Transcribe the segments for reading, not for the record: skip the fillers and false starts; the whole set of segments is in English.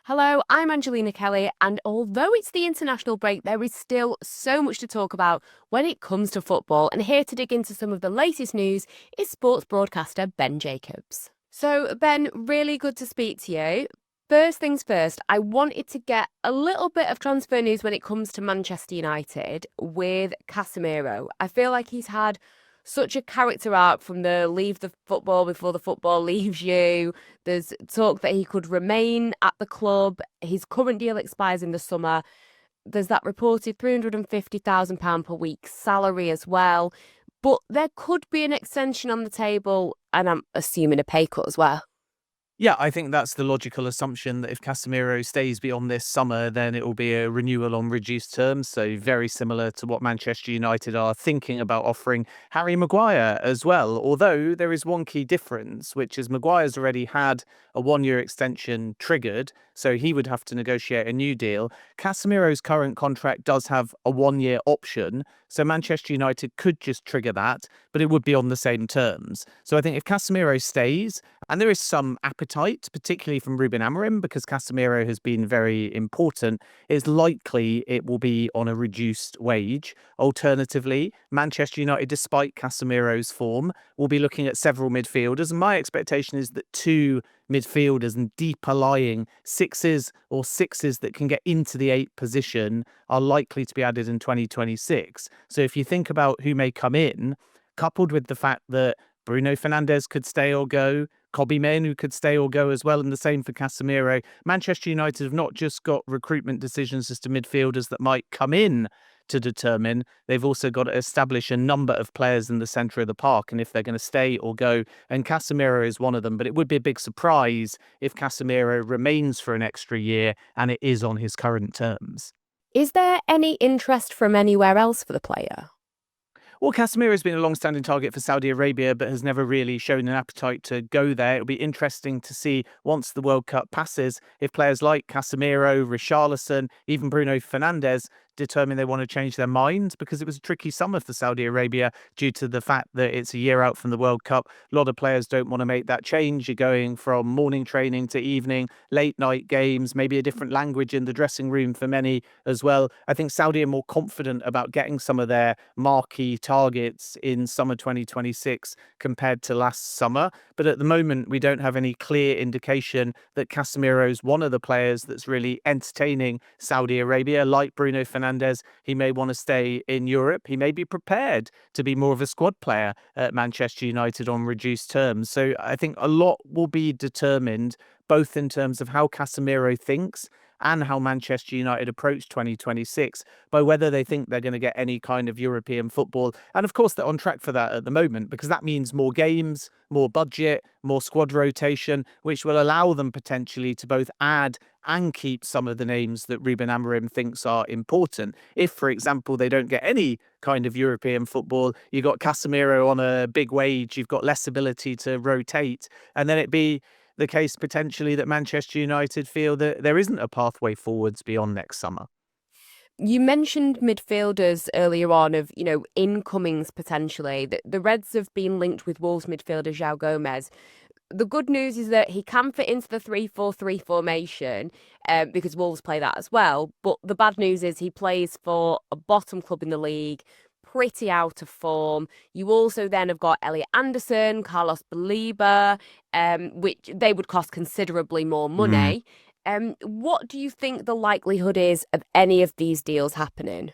Hello, I'm Angelina Kelly, and although it's the international break, there is still so much to talk about when it comes to football. And here to dig into some of the latest news is sports broadcaster Ben Jacobs. So, Ben, really good to speak to you. First things first, I wanted to get a little bit of transfer news when it comes to Manchester United with Casemiro. I feel like he's had such a character arc from the leave the football before the football leaves you. There's talk that he could remain at the club. His current deal expires in the summer. There's that reported £350,000 per week salary as well. But there could be an extension on the table, and I'm assuming a pay cut as well. Yeah, I think that's the logical assumption that if Casemiro stays beyond this summer, then it will be a renewal on reduced terms. So very similar to what Manchester United are thinking about offering Harry Maguire as well. Although there is one key difference, which is Maguire's already had a 1 year extension triggered, so he would have to negotiate a new deal. Casemiro's current contract does have a 1 year option, so Manchester United could just trigger that, but it would be on the same terms. So I think if Casemiro stays, and there is some appetite, particularly from Ruben Amorim, because Casemiro has been very important, it's likely it will be on a reduced wage. Alternatively, Manchester United, despite Casemiro's form, will be looking at several midfielders. And my expectation is that two midfielders and deeper lying sixes or sixes that can get into the eight position are likely to be added in 2026. So if you think about who may come in, coupled with the fact that Bruno Fernandes could stay or go, Kobbie Mainoo could stay or go as well, and the same for Casemiro. Manchester United have not just got recruitment decisions as to midfielders that might come in to determine, they've also got to establish a number of players in the centre of the park and if they're going to stay or go. And Casemiro is one of them, but it would be a big surprise if Casemiro remains for an extra year and it is on his current terms. Is there any interest from anywhere else for the player? Well, Casemiro has been a long-standing target for Saudi Arabia, but has never really shown an appetite to go there. It'll be interesting to see once the World Cup passes if players like Casemiro, Richarlison, even Bruno Fernandes determine they want to change their minds, because it was a tricky summer for Saudi Arabia due to the fact that it's a year out from the World Cup. A lot of players don't want to make that change. You're going from morning training to evening, late night games, maybe a different language in the dressing room for many as well. I think Saudi are more confident about getting some of their marquee targets in summer 2026 compared to last summer. But at the moment, we don't have any clear indication that Casemiro is one of the players that's really entertaining Saudi Arabia. Like Bruno Fernandes, he may want to stay in Europe. He may be prepared to be more of a squad player at Manchester United on reduced terms. So I think a lot will be determined both in terms of how Casemiro thinks and how Manchester United approach 2026 by whether they think they're going to get any kind of European football. And of course, they're on track for that at the moment, because that means more games, more budget, more squad rotation, which will allow them potentially to both add and keep some of the names that Ruben Amorim thinks are important. If, for example, they don't get any kind of European football, you've got Casemiro on a big wage, you've got less ability to rotate, and then it be the case potentially that Manchester United feel that there isn't a pathway forwards beyond next summer. You mentioned midfielders earlier on of, incomings potentially. The Reds have been linked with Wolves midfielder João Gomez. The good news is that he can fit into the 3-4-3 formation because Wolves play that as well. But the bad news is he plays for a bottom club in the league, pretty out of form. You also then have got Elliot Anderson, Carlos Baliba, which they would cost considerably more money. What do you think the likelihood is of any of these deals happening?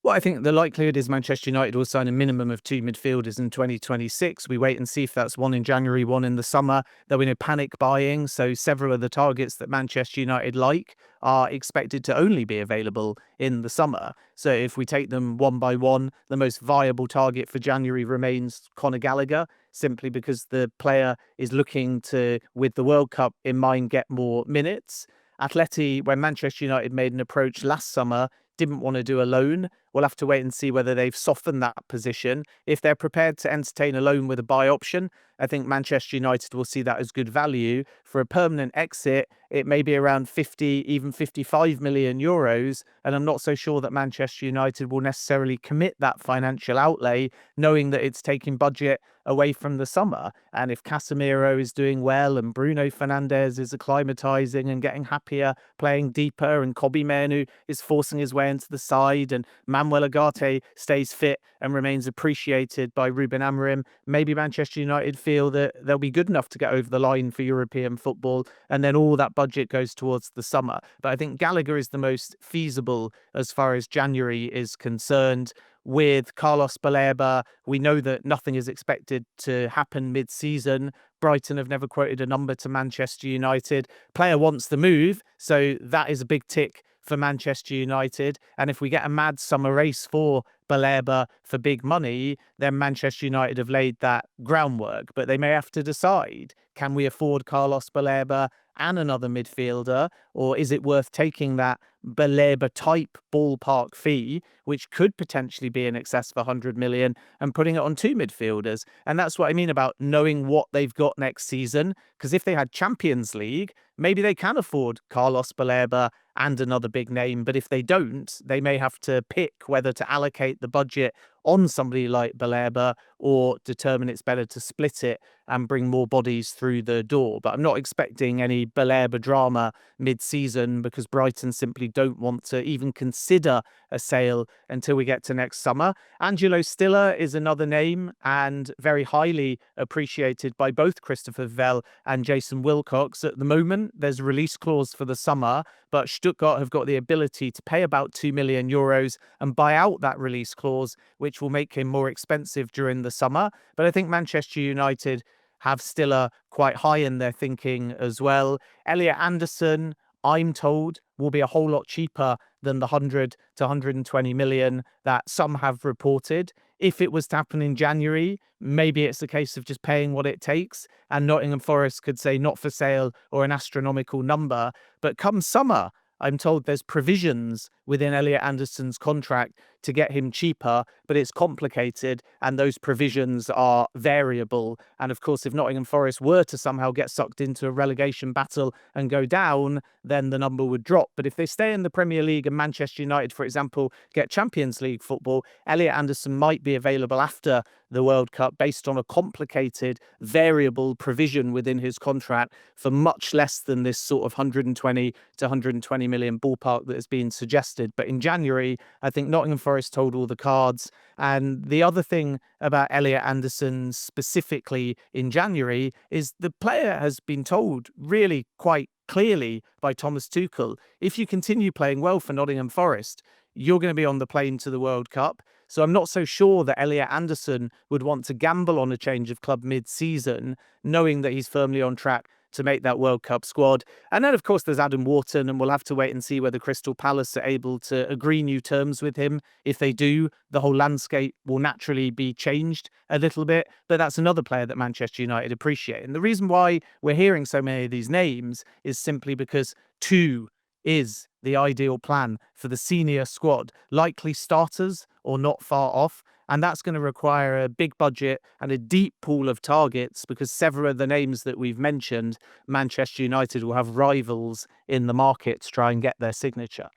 Well, I think the likelihood is Manchester United will sign a minimum of two midfielders in 2026. We wait and see if that's one in January, one in the summer. There'll be no panic buying, so several of the targets that Manchester United like are expected to only be available in the summer. So if we take them one by one, the most viable target for January remains Conor Gallagher, simply because the player is looking to, with the World Cup in mind, get more minutes. Atleti, when Manchester United made an approach last summer, didn't want to do a loan We'll have to wait and see whether they've softened that position. If they're prepared to entertain a loan with a buy option, I think Manchester United will see that as good value. For a permanent exit, it may be around 50, even 55 million euros. And I'm not so sure that Manchester United will necessarily commit that financial outlay, knowing that it's taking budget away from the summer. And if Casemiro is doing well and Bruno Fernandes is acclimatizing and getting happier, playing deeper, and Kobbie Mainoo is forcing his way into the side, and Manuel Ugarte stays fit and remains appreciated by Ruben Amorim, maybe Manchester United feel that they'll be good enough to get over the line for European football, and then all that budget goes towards the summer. But I think Gallagher is the most feasible as far as January is concerned. With Carlos Baleba, we know that nothing is expected to happen mid-season. Brighton have never quoted a number to Manchester United. Player wants the move, so that is a big tick for Manchester United. And if we get a mad summer race for Baleba for big money, then Manchester United have laid that groundwork. But they may have to decide, can we afford Carlos Baleba and another midfielder, or is it worth taking that Baleba type ballpark fee, which could potentially be in excess of 100 million, and putting it on two midfielders? And that's what I mean about knowing what they've got next season. Because if they had Champions League, maybe they can afford Carlos Baleba and another big name. But if they don't, they may have to pick whether to allocate the budget on somebody like Baleba or determine it's better to split it and bring more bodies through the door. But I'm not expecting any Baleba drama mid-season, because Brighton simply don't want to even consider a sale until we get to next summer. Angelo Stiller is another name, and very highly appreciated by both Christopher Vell and Jason Wilcox. At the moment, there's a release clause for the summer, but Stuttgart have got the ability to pay about 2 million euros and buy out that release clause, which will make him more expensive during the summer. But I think Manchester United have Stiller quite high in their thinking as well. Elliot Anderson, I'm told, will be a whole lot cheaper than the 100 to 120 million that some have reported. If it was to happen in January, maybe it's a case of just paying what it takes, and Nottingham Forest could say not for sale or an astronomical number. But come summer, I'm told there's provisions within Elliot Anderson's contract to get him cheaper, but it's complicated and those provisions are variable. And of course, if Nottingham Forest were to somehow get sucked into a relegation battle and go down, then the number would drop. But if they stay in the Premier League and Manchester United, for example, get Champions League football, Elliot Anderson might be available after the World Cup based on a complicated variable provision within his contract for much less than this sort of 120 to 120 million ballpark that has been suggested. But in January, I think Nottingham Forest told all the cards. And the other thing about Elliot Anderson specifically in January is the player has been told really quite clearly by Thomas Tuchel, if you continue playing well for Nottingham Forest, you're going to be on the plane to the World Cup. So I'm not so sure that Elliot Anderson would want to gamble on a change of club mid-season, knowing that he's firmly on track to make that World Cup squad. And then, of course, there's Adam Wharton, and we'll have to wait and see whether Crystal Palace are able to agree new terms with him. If they do, the whole landscape will naturally be changed a little bit. But that's another player that Manchester United appreciate. And the reason why we're hearing so many of these names is simply because two is the ideal plan for the senior squad, likely starters or not far off. And that's going to require a big budget and a deep pool of targets, because several of the names that we've mentioned, Manchester United will have rivals in the market to try and get their signature.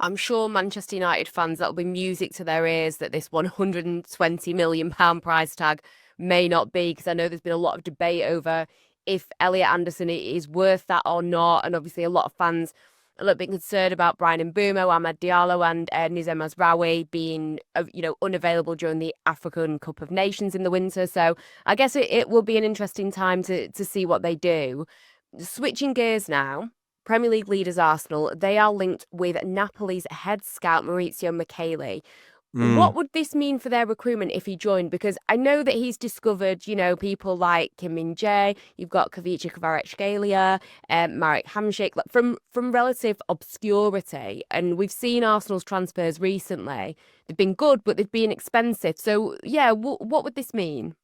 I'm sure Manchester United fans, that'll be music to their ears that this £120 million price tag may not be, because I know there's been a lot of debate over if Elliot Anderson is worth that or not. And obviously a lot of fans a little bit concerned about Brian Mbeumo, Amad Diallo and Nizam Mazraoui being unavailable during the African Cup of Nations in the winter. So I guess it will be an interesting time to see what they do. Switching gears now, Premier League leaders Arsenal, they are linked with Napoli's head scout Maurizio Michele. What would this mean for their recruitment if he joined? Because I know that he's discovered, people like Kim Min-jae, you've got Kavicha Kvaratskhelia, Marek Hamšík, from relative obscurity. And we've seen Arsenal's transfers recently. They've been good, but they've been expensive. So, yeah, what would this mean?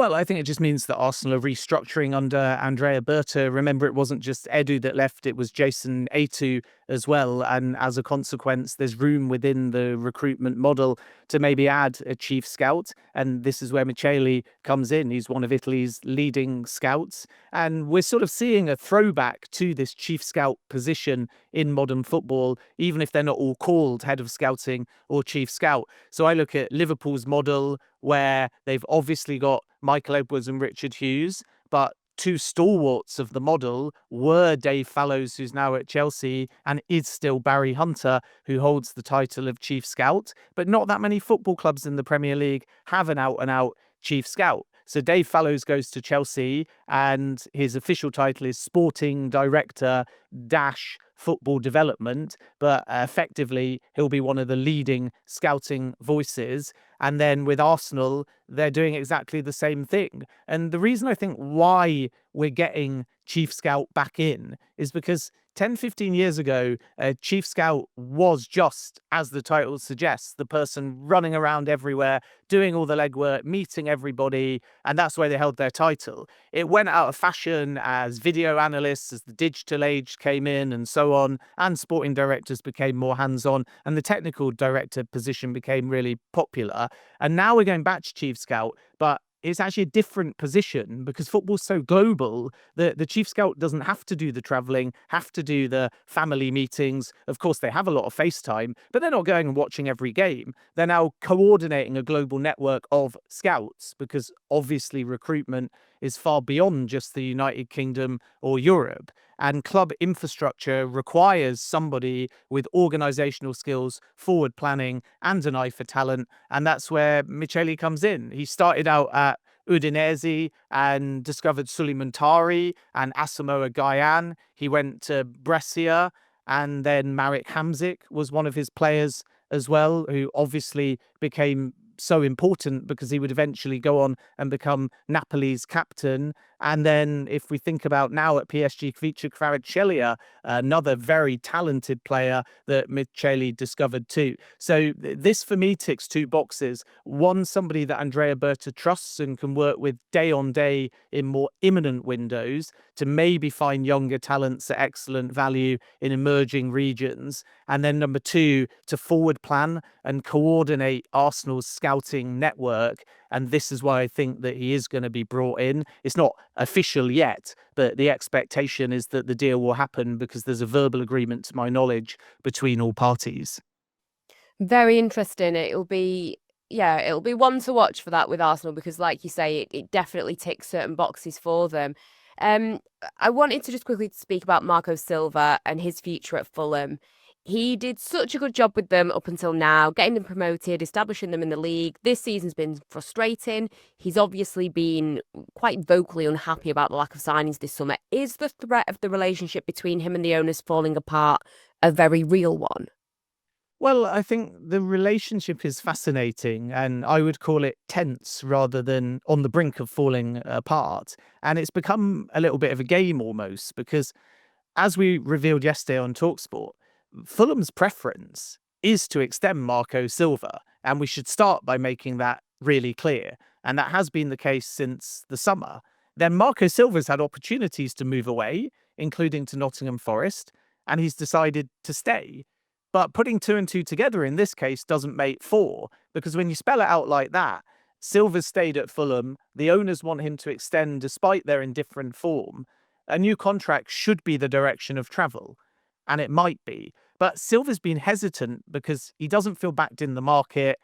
Well, I think it just means that Arsenal are restructuring under Andrea Berta. Remember, it wasn't just Edu that left, it was Jason Atu as well. And as a consequence, there's room within the recruitment model to maybe add a chief scout. And this is where Michele comes in. He's one of Italy's leading scouts. And we're sort of seeing a throwback to this chief scout position in modern football, even if they're not all called head of scouting or chief scout. So I look at Liverpool's model, where they've obviously got Michael Edwards and Richard Hughes, but two stalwarts of the model were Dave Fallows, who's now at Chelsea, and is still Barry Hunter, who holds the title of chief scout. But not that many football clubs in the Premier League have an out-and-out chief scout. So Dave Fallows goes to Chelsea, and his official title is sporting director dash football development, but effectively he'll be one of the leading scouting voices. And then with Arsenal, they're doing exactly the same thing. And the reason I think why we're getting chief scout back in is because 10, 15 years ago, chief scout was just, as the title suggests, the person running around everywhere, doing all the legwork, meeting everybody, and that's why they held their title. It went out of fashion as video analysts, as the digital age came in and so on, and sporting directors became more hands-on, and the technical director position became really popular. And now we're going back to chief scout, but it's actually a different position because football's so global that the chief scout doesn't have to do the travelling, have to do the family meetings. Of course, they have a lot of FaceTime, but they're not going and watching every game. They're now coordinating a global network of scouts because obviously recruitment is far beyond just the United Kingdom or Europe. And club infrastructure requires somebody with organisational skills, forward planning, and an eye for talent. And that's where Michele comes in. He started out at Udinese and discovered Suleiman Tari and Asamoah Gyan. He went to Brescia, and then Marek Hamsik was one of his players as well, who obviously became so important because he would eventually go on and become Napoli's captain. And then if we think about now at PSG, Kvicha Kvaratskhelia, another very talented player that Michele discovered too. So this for me ticks two boxes. One, somebody that Andrea Berta trusts and can work with day on day in more imminent windows to maybe find younger talents at excellent value in emerging regions. And then number two, to forward plan and coordinate Arsenal's scouting network. And this is why I think that he is going to be brought in. It's not official yet, but the expectation is that the deal will happen because there's a verbal agreement, to my knowledge, between all parties. Very interesting. It'll be one to watch for that with Arsenal because, like you say, it definitely ticks certain boxes for them. Um, I wanted to just quickly speak about Marco Silva and his future at Fulham. He did such a good job with them up until now, getting them promoted, establishing them in the league. This season's been frustrating. He's obviously been quite vocally unhappy about the lack of signings this summer. Is the threat of the relationship between him and the owners falling apart a very real one? Well, I think the relationship is fascinating, and I would call it tense rather than on the brink of falling apart. And it's become a little bit of a game almost because, as we revealed yesterday on talkSPORT, Fulham's preference is to extend Marco Silva, and we should start by making that really clear. And that has been the case since the summer. Then Marco Silva's had opportunities to move away, including to Nottingham Forest, and he's decided to stay. But putting two and two together in this case doesn't make four, because when you spell it out like that, Silva's stayed at Fulham, the owners want him to extend despite their indifferent form. A new contract should be the direction of travel, and it might be. But Silva's been hesitant because he doesn't feel backed in the market,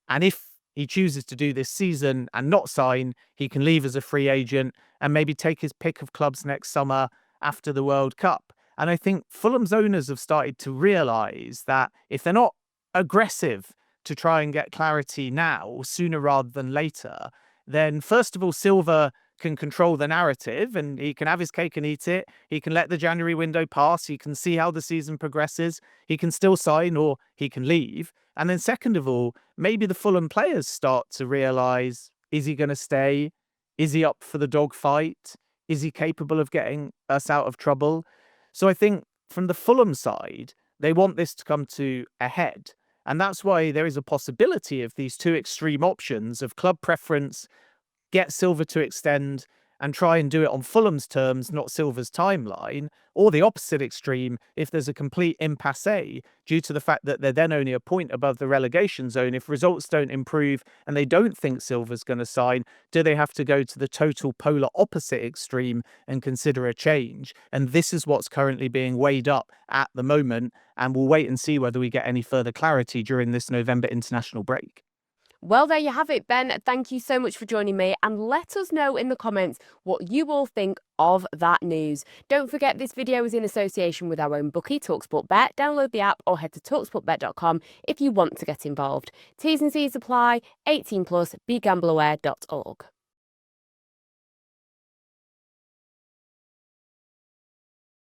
and if he chooses to do this season and not sign, he can leave as a free agent and maybe take his pick of clubs next summer after the World Cup. And I think Fulham's owners have started to realise that if they're not aggressive to try and get clarity now, sooner rather than later, then first of all, Silva can control the narrative and he can have his cake and eat it. He can let the January window pass. He can see how the season progresses. He can still sign or he can leave. And then second of all, maybe the Fulham players start to realise, is he going to stay? Is he up for the dogfight? Is he capable of getting us out of trouble? So I think from the Fulham side, they want this to come to a head. And that's why there is a possibility of these two extreme options of club preference get Silva to extend and try and do it on Fulham's terms, not Silva's timeline, or the opposite extreme, if there's a complete impasse due to the fact that they're then only a point above the relegation zone, if results don't improve and they don't think Silva's going to sign, do they have to go to the total polar opposite extreme and consider a change? And this is what's currently being weighed up at the moment, and we'll wait and see whether we get any further clarity during this November international break. Well, there you have it, Ben. Thank you so much for joining me, and let us know in the comments what you all think of that news. Don't forget, this video is in association with our own bookie, talkSPORT Bet. Download the app or head to talksportbet.com if you want to get involved. T's and C's apply. 18+, begambleaware.org.